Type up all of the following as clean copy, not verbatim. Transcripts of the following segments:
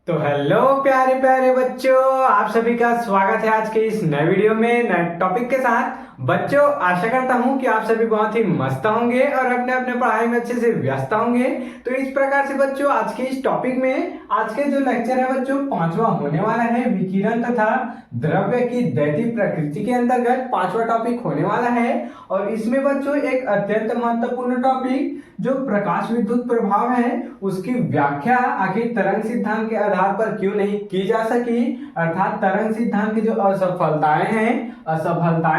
तो हेलो प्यारे प्यारे बच्चों, आप सभी का स्वागत है आज के इस नए वीडियो में नए टॉपिक के साथ। बच्चों, आशा करता हूं कि आप सभी बहुत ही मस्त होंगे और अपने अपने पढ़ाई में अच्छे से व्यस्त होंगे। तो इस प्रकार से बच्चों, आज के इस टॉपिक में आज के जो लेक्चर है बच्चों, पांचवा होने वाला है। विकिरण तथा द्रव्य की दैतिक प्रकृति के अंतर्गत पांचवा टॉपिक होने वाला है। और इसमें बच्चों एक अत्यंत महत्वपूर्ण टॉपिक जो प्रकाश विद्युत प्रभाव है उसकी व्याख्या आखिर तरंग सिद्धांत के आधार पर क्यों नहीं की जा सकी, अर्थात तरंग सिद्धांत की जो असफलताएं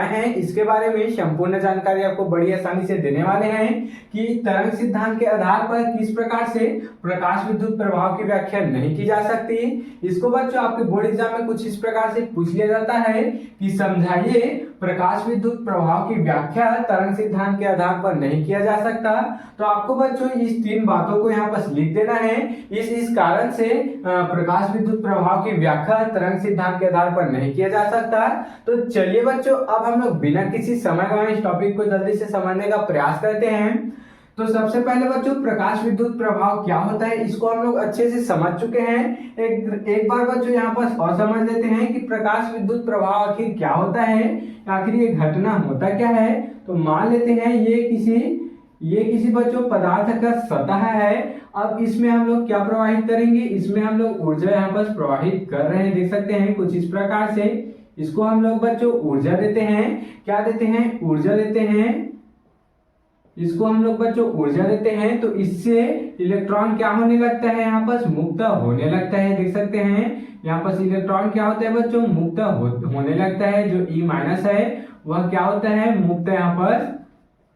हैं इसके बारे में संपूर्ण जानकारी आपको बड़ी आसानी से देने वाले हैं कि तरंग सिद्धांत के आधार पर किस प्रकार से प्रकाश विद्युत प्रभाव की व्याख्या नहीं की जा सकती। इसको बच्चों आपके बोर्ड एग्जाम में कुछ इस प्रकार से पूछ लिया जाता है कि समझाइए प्रकाश विद्युत प्रभाव की व्याख्या तरंग सिद्धांत के आधार पर नहीं किया जा सकता। तो आपको बच्चों इस तीन बातों को यहाँ पर लिख देना है। इस कारण से प्रकाश विद्युत प्रभाव की व्याख्या तरंग सिद्धांत के आधार पर नहीं किया जा सकता। तो चलिए बच्चों, अब हम लोग बिना किसी समय गवाए इस टॉपिक को जल्दी से समझने का प्रयास करते हैं। तो सबसे पहले बच्चों, प्रकाश विद्युत प्रभाव क्या होता है इसको हम लोग अच्छे से समझ चुके हैं। एक बार बच्चों यहाँ पर और समझ लेते हैं कि प्रकाश विद्युत प्रभाव आखिर क्या होता है, आखिर ये घटना होता क्या है। तो मान लेते हैं ये किसी बच्चों पदार्थ का सतह है। अब इसमें हम लोग क्या प्रवाहित करेंगे, इसमें हम लोग ऊर्जा यहाँ पर प्रवाहित कर रहे हैं, देख सकते हैं कुछ इस प्रकार से। इसको हम लोग बच्चों ऊर्जा देते हैं। क्या देते हैं? ऊर्जा देते हैं। इसको हम लोग बच्चों ऊर्जा देते हैं। तो इससे इलेक्ट्रॉन क्या होने लगता है, यहाँ पर मुक्त होने लगता है, देख सकते हैं। यहाँ पर इलेक्ट्रॉन क्या होता है बच्चों, मुक्त होने लगता है। जो ई माइनस है वह क्या होता है, मुक्त, यहाँ पर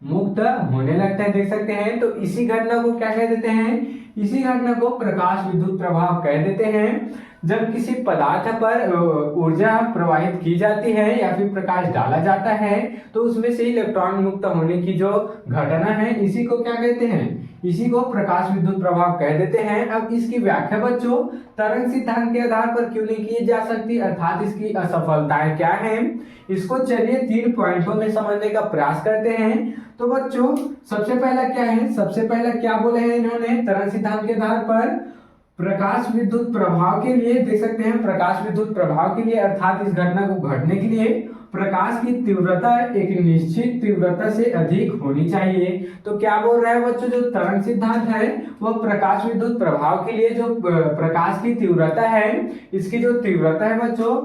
मुक्त होने लगता है, देख सकते हैं। तो इसी घटना को क्या कह देते हैं, इसी घटना को प्रकाश विद्युत प्रभाव कह देते हैं। जब किसी पदार्थ पर ऊर्जा प्रवाहित की जाती है या फिर प्रकाश डाला जाता है तो उसमें से इलेक्ट्रॉन मुक्त होने की जो घटना है इसी को क्या कहते हैं, इसी को प्रकाश विद्युत प्रभाव कह देते हैं। अब इसकी व्याख्या बच्चों तरंग सिद्धांत के आधार पर क्यों नहीं की जा सकती, अर्थात इसकी असफलताएं क्या हैं, इसको चलिए 3 पॉइंटों में समझने का प्रयास करते हैं। तो बच्चों सबसे पहला क्या है, सबसे पहला क्या बोले हैं इन्होंने, तरंग सिद्धांत के आधार पर प्रकाश विद्युत प्रभाव के लिए, देख सकते हैं, प्रकाश विद्युत प्रभाव के लिए अर्थात इस घटना को घटने के लिए प्रकाश की तीव्रता एक निश्चित तीव्रता से अधिक होनी चाहिए। तो क्या बोल रहा है बच्चों, जो तरंग सिद्धांत है वह प्रकाश विद्युत प्रभाव के लिए जो प्रकाश की तीव्रता है, इसकी जो तीव्रता है बच्चों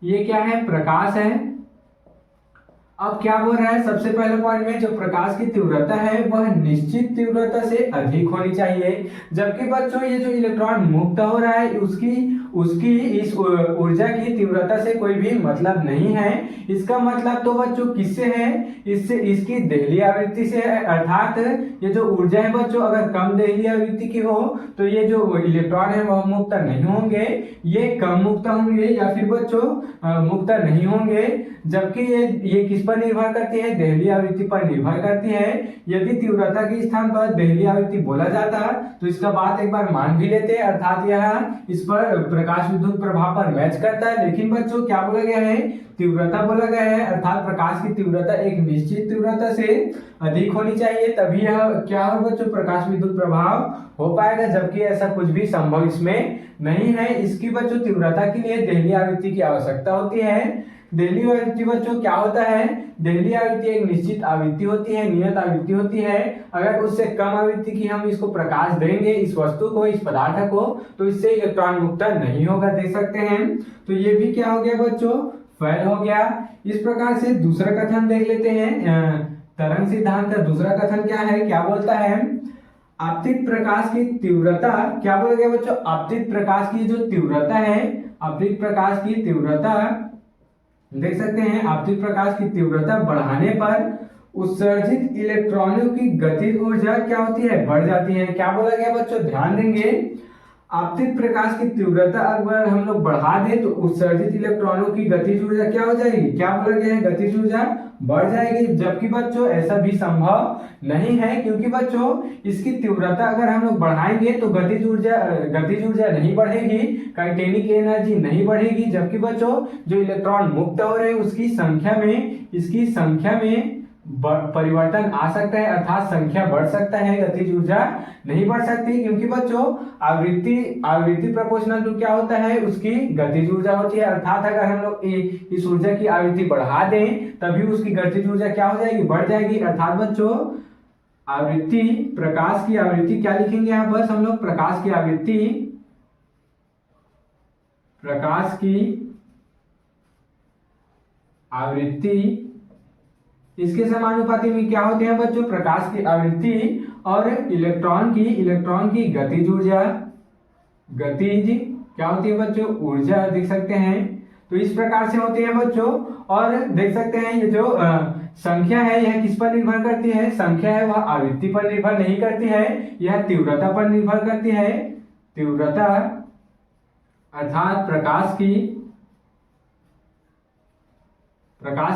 ये क्या है, प्रकाश है। अब क्या बोल रहा है, सबसे पहले पॉइंट में जो प्रकाश की तीव्रता है वह निश्चित तीव्रता से अधिक होनी चाहिए। जबकि बच्चों ये जो इलेक्ट्रॉन मुक्त हो रहा है उसकी इस ऊर्जा की तीव्रता से कोई भी मतलब नहीं है। इसका मतलब तो बच्चों किससे है, इससे इसकी देहली आवृत्ति से है। अर्थात ये जो ऊर्जा है बच्चों अगर कम देहली आवृत्ति की हो तो ये जो इलेक्ट्रॉन है वह मुक्त नहीं होंगे, ये कम मुक्त होंगे या फिर बच्चों मुक्त नहीं होंगे। जबकि ये किस पर निर्भर करती है, देहली आवृत्ति पर निर्भर करती है। यदि तीव्रता के स्थान पर देहली आवृत्ति बोला जाता तो इसका बात एक बार मान भी लेते, अर्थात यह इस पर प्रकाश विद्युत प्रभाव पर मैच करता है। लेकिन बच्चों क्या बोला गया है, तीव्रता बोला गया है, अर्थात प्रकाश की तीव्रता एक निश्चित तीव्रता से अधिक होनी चाहिए, तभी यह क्या हो बच्चों, प्रकाश विद्युत प्रभाव हो पाएगा। जबकि ऐसा कुछ भी संभव इसमें नहीं है। इसकी बच्चों तीव्रता के लिए देहली आवृत्ति की आवश्यकता होती है। देहली आवृत्ति बच्चों क्या होता है, देहली आवृत्ति एक निश्चित आवृत्ति होती है, नियत आवृत्ति होती है। अगर उससे कम आवृत्ति की हम इसको प्रकाश देंगे, इस वस्तु को, इस पदार्थ को, तो इससे इलेक्ट्रॉन मुक्त नहीं होगा, देख सकते हैं। तो ये भी क्या हो गया बच्चों, फेल हो गया। इस प्रकार से दूसरा कथन देख लेते हैं। तरंग सिद्धांत का दूसरा कथन क्या है, क्या बोलता है, आपतित प्रकाश की तीव्रता, क्या बोला गया बच्चों, आपतित प्रकाश की जो तीव्रता है, आपतित प्रकाश की तीव्रता, देख सकते हैं, आपतित प्रकाश की तीव्रता बढ़ाने पर उत्सर्जित इलेक्ट्रॉनों की गतिज ऊर्जा क्या होती है, बढ़ जाती है। क्या बोला गया बच्चों, ध्यान देंगे, आपतित प्रकाश की तीव्रता अगर हम लोग बढ़ा दें तो उत्सर्जित इलेक्ट्रॉनों की गतिज ऊर्जा क्या हो जाएगी, क्या बोला गया है, गतिज ऊर्जा बढ़ जाएगी। जबकि बच्चों ऐसा भी संभव नहीं है, क्योंकि बच्चों इसकी तीव्रता अगर हम लोग बढ़ाएंगे तो गतिज ऊर्जा नहीं बढ़ेगी, काइनेटिक एनर्जी नहीं बढ़ेगी। जबकि बच्चों जो इलेक्ट्रॉन मुक्त हो रहे हैं उसकी संख्या में परिवर्तन आ सकता है, अर्थात संख्या बढ़ सकता है, गतिज ऊर्जा नहीं बढ़ सकती, क्योंकि बच्चों आवृत्ति प्रोपोर्शनल टू क्या होता है, उसकी गतिज ऊर्जा होती है। अर्थात अगर हम लोग इस ऊर्जा की आवृत्ति बढ़ा दें तभी उसकी गतिज ऊर्जा क्या हो जाएगी, बढ़ जाएगी। अर्थात बच्चों आवृत्ति, प्रकाश की आवृत्ति क्या लिखेंगे यहाँ पर हम लोग, प्रकाश की आवृत्ति इसके समानुपाती में क्या होते हैं बच्चों, प्रकाश की आवृत्ति और इलेक्ट्रॉन की गतिज ऊर्जा, गतिज क्या होती है बच्चों, ऊर्जा देख सकते हैं। तो इस प्रकार से होते हैं बच्चों। और देख सकते हैं ये जो संख्या है यह किस पर निर्भर करती है, संख्या है वह आवृत्ति पर निर्भर नहीं करती है, यह तीव्रता पर निर्भर करती है। तीव्रता अर्थात प्रकाश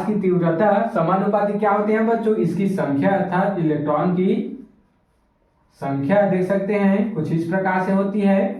की तीव्रता समानुपाती क्या होते हैं बच्चों, इसकी संख्या अर्थात इलेक्ट्रॉन की संख्या देख सकते हैं कुछ इस प्रकार से होती है।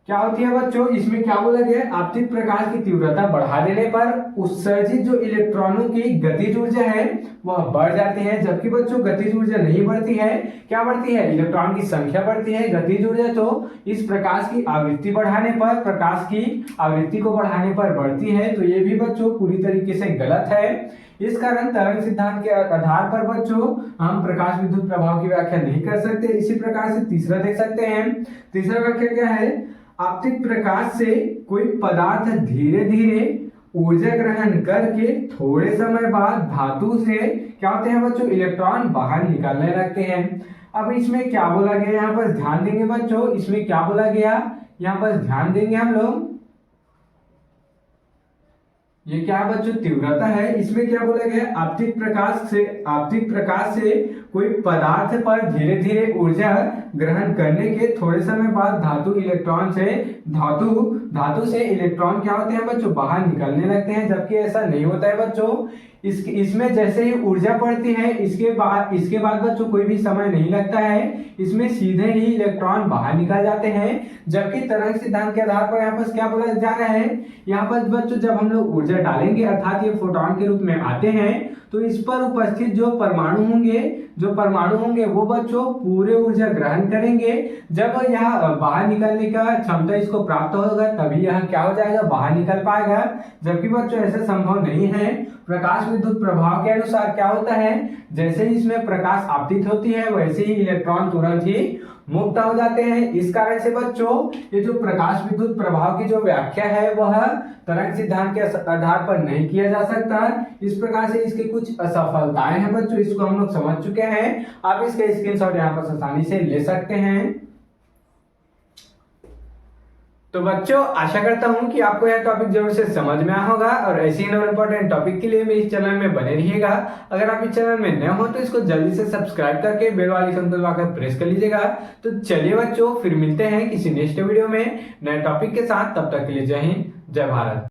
क्या होती है बच्चों, इसमें क्या बोला गया, आपतित प्रकाश की तीव्रता बढ़ा देने पर उत्सर्जित जो इलेक्ट्रॉनों की गतिज ऊर्जा है वह बढ़ जाती है, जबकि बच्चों गतिज ऊर्जा नहीं बढ़ती है। क्या बढ़ती है, इलेक्ट्रॉन की संख्या बढ़ती है, गतिज ऊर्जा तो इस प्रकाश की आवृत्ति बढ़ाने पर, प्रकाश की आवृत्ति को बढ़ाने पर बढ़ती है। तो ये भी बच्चों पूरी तरीके से गलत है। इस कारण तरंग सिद्धांत के आधार पर बच्चों हम प्रकाश विद्युत प्रभाव की व्याख्या नहीं कर सकते। इसी प्रकार से तीसरा देख सकते हैं, तीसरा व्याख्या क्या है, आपतित प्रकाश से कोई पदार्थ धीरे धीरे ऊर्जा ग्रहण करके थोड़े समय बाद धातु से क्या होते हैं बच्चों, इलेक्ट्रॉन बाहर निकलने लगते हैं। अब इसमें क्या बोला गया, यहाँ पर ध्यान देंगे बच्चों, इसमें क्या बोला गया, यहाँ पर ध्यान देंगे हम लोग, ये क्या बच्चों, तीव्रता है। इसमें क्या बोला गया, आपतित प्रकाश से कोई पदार्थ पर धीरे धीरे ऊर्जा ग्रहण करने के थोड़े समय बाद धातु से इलेक्ट्रॉन क्या होते हैं बच्चों, बाहर निकलने लगते हैं, जबकि ऐसा नहीं होता है बच्चों। इसमें जैसे ही ऊर्जा पड़ती है इसके बाद बच्चों कोई भी समय नहीं लगता है, इसमें सीधे ही इलेक्ट्रॉन बाहर निकल जाते हैं। जबकि तरंग सिद्धांत के आधार पर यहाँ पर क्या बोला जा रहा है, यहाँ पर बच्चों जब हम लोग ऊर्जा डालेंगे अर्थात ये फोटोन के रूप में आते हैं तो इस पर उपस्थित जो परमाणु होंगे वो बच्चों पूरे ऊर्जा ग्रहण करेंगे। जब यह बाहर निकलने का क्षमता इसको प्राप्त होगा तभी यह क्या हो जाएगा, बाहर निकल पाएगा। जबकि बच्चों ऐसा संभव नहीं है। प्रकाश विद्युत प्रभाव के अनुसार क्या होता है, जैसे ही इसमें प्रकाश आपतित होती है वैसे ही इलेक्ट्रॉन तुरंत ही मुक्त हो जाते हैं। इस कारण से बच्चों ये जो प्रकाश विद्युत प्रभाव की जो व्याख्या है वह तरंग सिद्धांत के आधार पर नहीं किया जा सकता। इस प्रकार से इसके कुछ असफलताएं हैं बच्चों, इसको हम लोग समझ चुके हैं। आप इसके स्क्रीनशॉट यहाँ पर आसानी से ले सकते हैं। तो बच्चों आशा करता हूं कि आपको यह टॉपिक जरूर से समझ में आया होगा और ऐसे ही इंपॉर्टेंट टॉपिक के लिए मेरे इस चैनल में बने रहिएगा। अगर आप इस चैनल में नए हो तो इसको जल्दी से सब्सक्राइब करके बेल वाली आइकन को दबाकर प्रेस कर लीजिएगा। तो चलिए बच्चों फिर मिलते हैं किसी नेक्स्ट वीडियो में नए टॉपिक के साथ। तब तक के लिए जय हिंद, जय भारत।